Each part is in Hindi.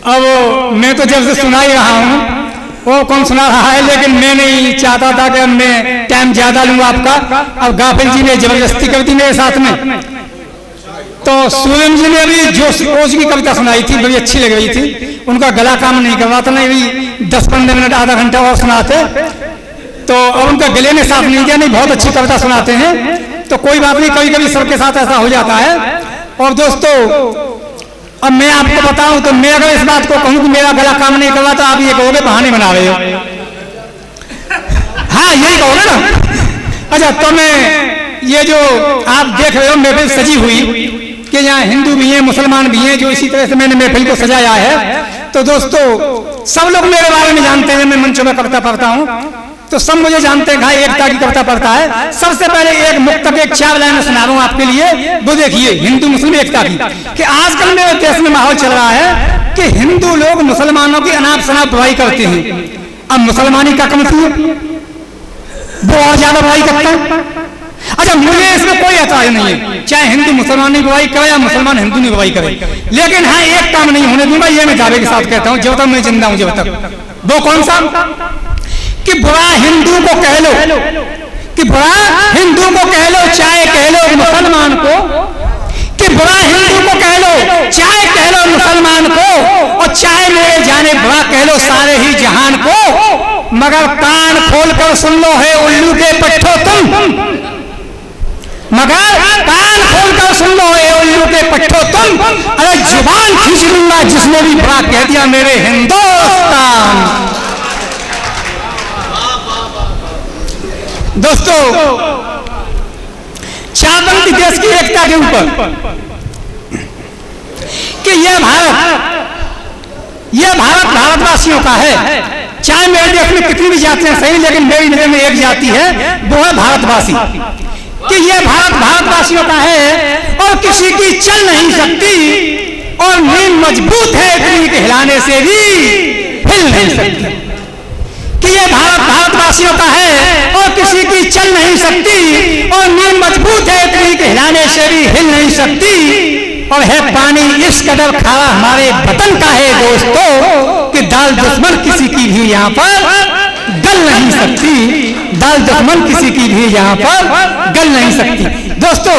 अब मैं तो जब से सुना ही रहा हूँ, वो कौन सुना रहा है, लेकिन मैं नहीं चाहता था कि मैं टाइम ज्यादा लूंगा आपका। अब गाफिल जी ने जबरदस्ती कर दी मेरे साथ में, तो सूरम जी ने अभी जो रोज की कविता सुनाई थी बड़ी अच्छी लग रही थी। उनका गला काम नहीं कर रहा था, नहीं भी 10-15 मिनट आधा घंटा और सुनाते, तो अब उनका गले ने साथ नहीं दिया। नहीं, बहुत अच्छी कविता सुनाते हैं, तो कोई बात नहीं, कभी कभी सबके साथ ऐसा हो जाता है। और दोस्तों, अब मैं आपको बताऊं तो मैं अगर इस बात को कहूं कि मेरा गला काम नहीं कर रहा, तो आप ये कहोगे बहाने बना रहे हो। हाँ, यही कहोगे ना। अच्छा, तो मैं ये जो आप देख रहे हो महफिल सजी हुई कि यहाँ हिंदू भी हैं, मुसलमान भी हैं, जो इसी तरह से मैंने महफिल को सजाया है। तो दोस्तों, सब लोग मेरे बारे में जानते हैं, मैं मंचों में कविता पढ़ता हूँ, तो सब मुझे जानते हैं भाई एकता की कविता पढ़ता है। सबसे पहले एक मुक्तक एक 4 लाइन सुना रहा हूं आपके लिए, वो देखिए हिंदू मुस्लिम एकता की। कि आजकल मेरे देश में माहौल चल रहा है कि हिंदू लोग मुसलमानों की अनाप शनाप बुराई करते हैं। अब मुसलमानी का कमती है, वो और ज्यादा बुराई करता है। अच्छा, मुझे इसमें कोई ऐतराज नहीं है, चाहे हिंदू मुसलमान बुराई करे या मुसलमान हिंदू ने बुराई करे, लेकिन हाँ एक काम नहीं होने दूंगा, ये मैं दावे के साथ कहता हूँ जब तक मैं जिंदा हूं। जब तक वो कौन सा कि बुरा हिंदू को कह लो, कि बुरा हिंदू को कह लो, चाहे कह लो मुसलमान को, कि बुरा हिंदू को कह लो, चाहे कह लो मुसलमान को, और चाहे मेरे जाने बुरा कह लो सारे ही जहान को, मगर कान खोलकर सुन लो है उल्लू के पट्टो तुम, मगर कान खोलकर सुन लो है उल्लू के पट्टो तुम। अरे जुबान खींच लूंगा जिसने भी बुरा कह दिया मेरे हिंदुस्तान। दोस्तों, चारपंथी देश की एकता के ऊपर कि यह भारत भारतवासियों का है। चाहे मेरे देश में कितनी भी जातियां सही, लेकिन मेरी नजर में एक जाति है, वो है भारतवासी। कि यह भारत भारतवासियों का है और किसी की चल नहीं सकती, और नींव मजबूत है इतनी कि हिलाने से भी हिल नहीं सकती। कि ये भारत भारतवासियों का है और किसी की चल नहीं सकती, और नींव मजबूत है इतनी कि हिलाने से भी हिल नहीं सकती। और है पानी इस कदर खारा हमारे वतन का है दोस्तों, कि दाल दुश्मन किसी की भी यहाँ पर गल नहीं सकती, दाल दुश्मन किसी की भी यहाँ पर गल नहीं सकती। दोस्तों,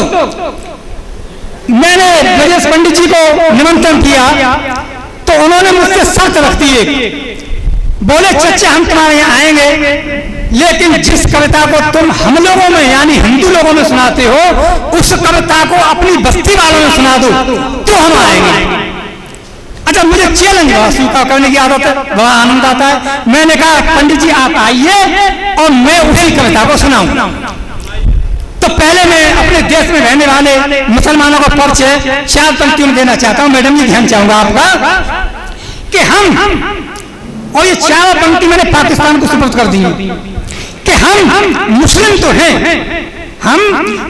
मैंने ब्रजेश पंडित जी को निमंत्रण किया, तो उन्होंने मुझसे शर्त रख दी एक, बोले चचा हम तुम्हारे यहाँ आएंगे, लेकिन जिस कविता को तुम हम लोगों में यानी हिंदू लोगों में सुनाते हो, उस कविता को अपनी बस्ती वालों में सुना दो तो हम आएंगे। अच्छा, मुझे चैलेंज स्वीकार करने की आदत है, बड़ा आनंद आता है। मैंने कहा पंडित जी आप आइए और मैं उसी कविता को सुनाऊं। तो पहले मैं अपने देश में रहने वाले मुसलमानों का परिचय 4 पंक्तियों में देना चाहता हूं। मैडम जी ध्यान चाहूंगा आपका कि हम, और ये 4 पंक्ति मैंने पाकिस्तान को सुपुर्द कर दी कि हम मुस्लिम तो हैं, हम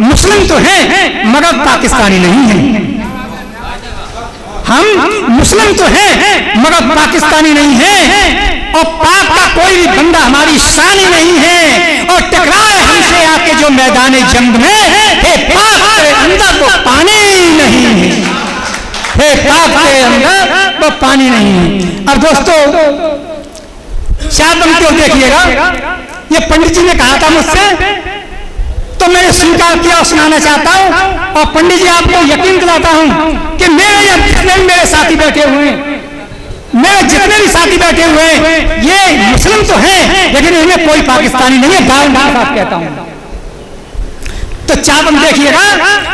मुस्लिम तो हैं मगर पाकिस्तानी नहीं हैं। हम मुस्लिम तो हैं मगर पाकिस्तानी नहीं हैं, और पाक का कोई भी बंदा हमारी शान ही नहीं है। और टकराए हमसे आके जो मैदान जंग में, हे पाक के अंदर वो पानी नहीं है, हे पाक के अंदर वो पानी नहीं है। अब दोस्तों, 4 पंक्तियों देखिएगा, ये पंडित जी ने कहा था मुझसे, तो मैंने स्वीकार किया और सुनाना चाहता हूं। और पंडित जी आपको यकीन दिलाता हूं कि मेरे जितने भी मेरे साथी बैठे हुए हैं, मेरे जितने भी साथी बैठे हुए हैं, ये मुस्लिम तो हैं लेकिन इनमें कोई पाकिस्तानी नहीं है, गाँव बात कहता हूं। तो 4 पंक्ति देखिएगा,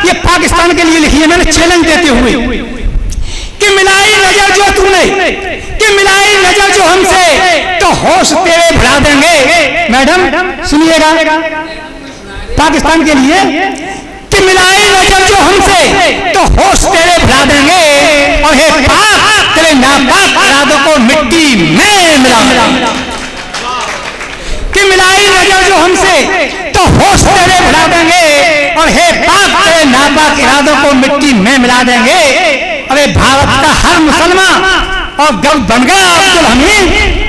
ये पाकिस्तान के लिए लिखी है मैंने चैलेंज देते हुए कि मिलाई नजर जो तूने, कि मिलाई नजर जो हमसे, तो होश तेरे भुला देंगे। मैडम सुनिएगा, पाकिस्तान के लिए कि मिलाई नजर जो हमसे, तो होश तेरे भुला देंगे, और हे पाक तेरे नापाक इरादों को मिट्टी में मिला। कि मिलाई नजर जो हमसे, तो होश तेरे भुला देंगे, और हे पाक तेरे नापाक इरादों को मिट्टी में मिला देंगे। अरे भारत का हर मुसलमान और जब बन गया अब्दुल हमीद,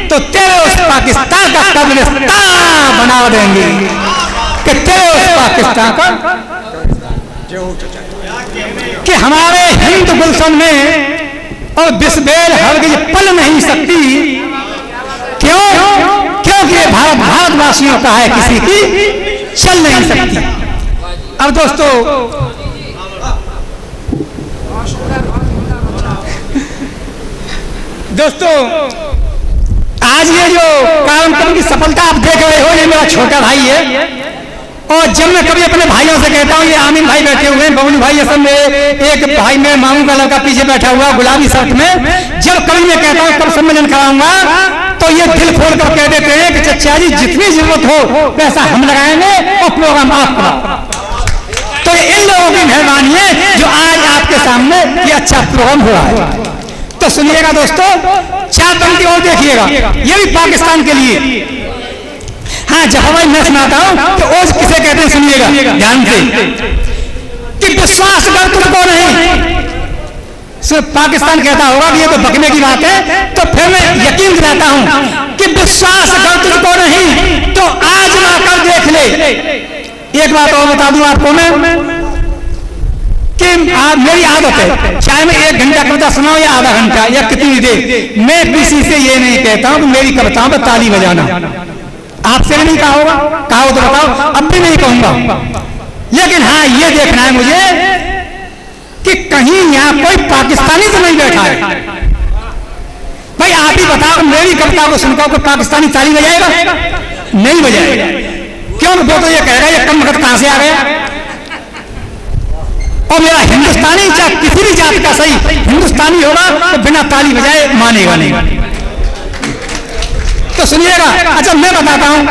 तो तेरे उस पाकिस्तान का कब्रिस्तान बना देंगे, कि तेरे उस पाकिस्तान का, कि हमारे हिंद गुलशन में और बिस्बेल हरगिज पल नहीं सकती। क्यों? क्योंकि ये भारत भारतवासियों का है, किसी की चल नहीं सकती। अब दोस्तों आज ये जो कार्यक्रम की सफलता आप देख रहे हो, ये मेरा छोटा भाई है। और जब मैं कभी अपने भाइयों से कहता हूँ, ये आमिन भाई बैठे हुए हैं, बबलू भाई असल में, एक भाई में मामू का लड़का पीछे बैठा हुआ गुलाबी शर्ट में, जब कभी मैं कहता हूँ कब सम्मेलन कराऊंगा, तो ये दिल खोल कर कह देते हैं कि चचा जी जितनी जरूरत हो पैसा हम लगाएंगे और प्रोग्राम आप कराओ। तो इन लोगों की मेहरबानी है जो आज आपके सामने ये अच्छा प्रोग्राम हो रहा है। तो सुनिएगा दोस्तों, 4 पंक्ति और देखिएगा, ये भी पाकिस्तान के लिए। हाँ, जब भाई मैं सुनाता हूं तो ओज किसे कहते हैं सुनिएगा ध्यान से, कि विश्वास कर तुझको नहीं। सिर्फ पाकिस्तान कहता होगा कि ये तो बकने की बात है, तो फिर मैं यकीन दिलाता हूं कि विश्वास कर तुझको नहीं तो आजमा कर देख ले। एक बात और बता दूं आपको मैं कि मेरी आदत है, चाहे मैं 1 घंटा कविता सुनाऊं या आधा घंटा या कितनी देर, मैं किसी से ये नहीं कहता हूं कि मेरी कविताओं पर ताली बजाना। आपसे भी नहीं कहा होगा, कहा हो तो बताओ, अब भी नहीं कहूंगा। लेकिन हाँ, ये देखना है मुझे कि कहीं यहां कोई पाकिस्तानी तो नहीं बैठा है। भाई आप ही बताओ, मेरी कविता को सुनकर कोई पाकिस्तानी ताली बजाएगा? नहीं बजाएगा। क्यों? वो तो ये कहेगा ये कम वक्त कहां से आ गया। और मेरा हिंदुस्तानी, चाहे किसी भी जात का सही हिंदुस्तानी होगा तो बिना ताली बजाए मानेगा नहीं। तो सुनिएगा, अच्छा मैं बताता हूं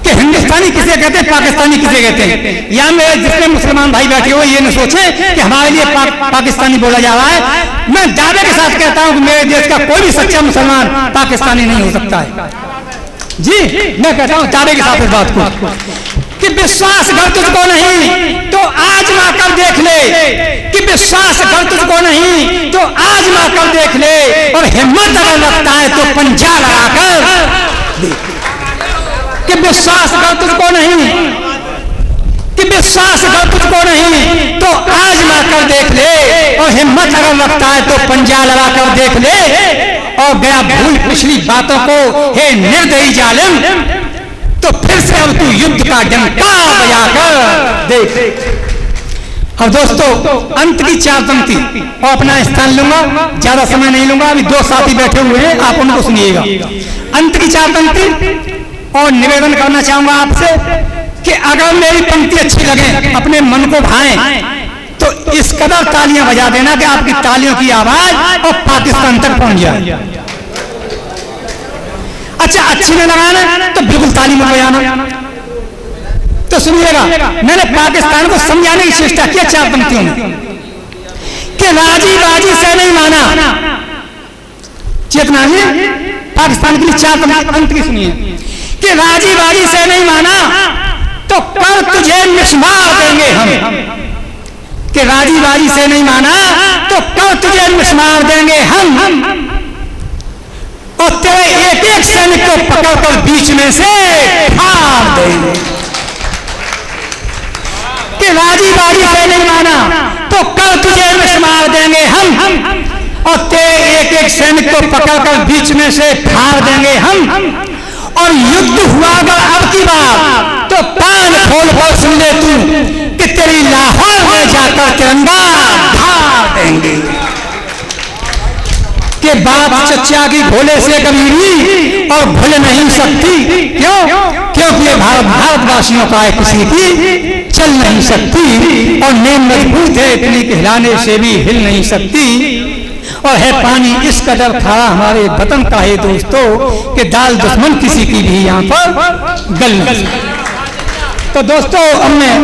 कि हिंदुस्तानी किसे कहते हैं, पाकिस्तानी किसे कहते हैं। या मेरे जितने मुसलमान भाई बैठे हुए ये न सोचे कि हमारे लिए पाकिस्तानी बोला जा रहा है। मैं दावे के साथ कहता हूं कि मेरे देश का कोई भी सच्चा मुसलमान पाकिस्तानी नहीं हो सकता है। जी, मैं कहता हूं दावे के साथ इस बात को कि विश्वास कर तुझको नहीं तो आजमा कर देख ले, कि विश्वास कर तुझको नहीं तो आजमा कर देख ले, और हिम्मत अगर लगता है तो पंजा लगाकर देख। कि विश्वास कर तुझको नहीं, कि विश्वास कर तुझको नहीं तो आजमा कर देख ले, और हिम्मत अगर लगता है तो पंजा लगा कर देख ले। और गया भूल पिछली बातों को, हे निर्दयी जालिम, तो फिर से अब तू युद्ध का डंका बजाकर देख। अब दोस्तों अंत की 4 पंक्ति और अपना स्थान लूंगा, ज्यादा समय नहीं लूंगा। अभी 2 साथी बैठे हुए हैं, आप उनको सुनिएगा। अंत की 4 पंक्ति, और निवेदन करना चाहूंगा आपसे कि अगर मेरी पंक्ति अच्छी लगे, अपने मन को भाए, तो इस कदर तालियां बजा देना कि आपकी तालियों की आवाज और पाकिस्तान तक पहुंच जाए। अच्छा, अच्छी न लगाना तो बिल्कुल ताली मत बजाना। तो सुनिएगा, मैंने पाकिस्तान को समझाने की चेष्टा किया 4 पंक्तियों में कि राजी बाजी से नहीं माना। चेतना जी, पाकिस्तान के लिए 4 पंक्ति अंत की सुनिए कि राजी बाजी से नहीं माना तो कर तुझे मिसमार देंगे हम। कि राजी बाजी से नहीं माना तो कर तुझे मिसमार देंगे हम, और तेरे एक एक सैनिक को पकड़कर बीच में से फाड़ देंगे। कि राजी बाजी से नहीं माना तो कर तुझे मिसमार देंगे हम, और तेरे एक एक सैनिक को पकड़कर बीच में से फाड़ देंगे हम। और युद्ध हुआ अगर अब की बात तो कान खोल कर सुन ले तू कि तेरी लाहौर में जाकर तिरंगा फाड़ देंगे। कि बाप चचा की भोले से कबीरी और भूल नहीं सकती। क्यों? क्योंकि ये भारतवासियों का है, किसी की चल नहीं सकती, और नींद मजबूत है इतनी कि हिलाने से भी हिल नहीं सकती, और है पानी इस कदर खारा हमारे वतन का है दोस्तों कि दाल दुश्मन किसी की भी यहाँ पर गल नहीं। तो दोस्तों अब मैं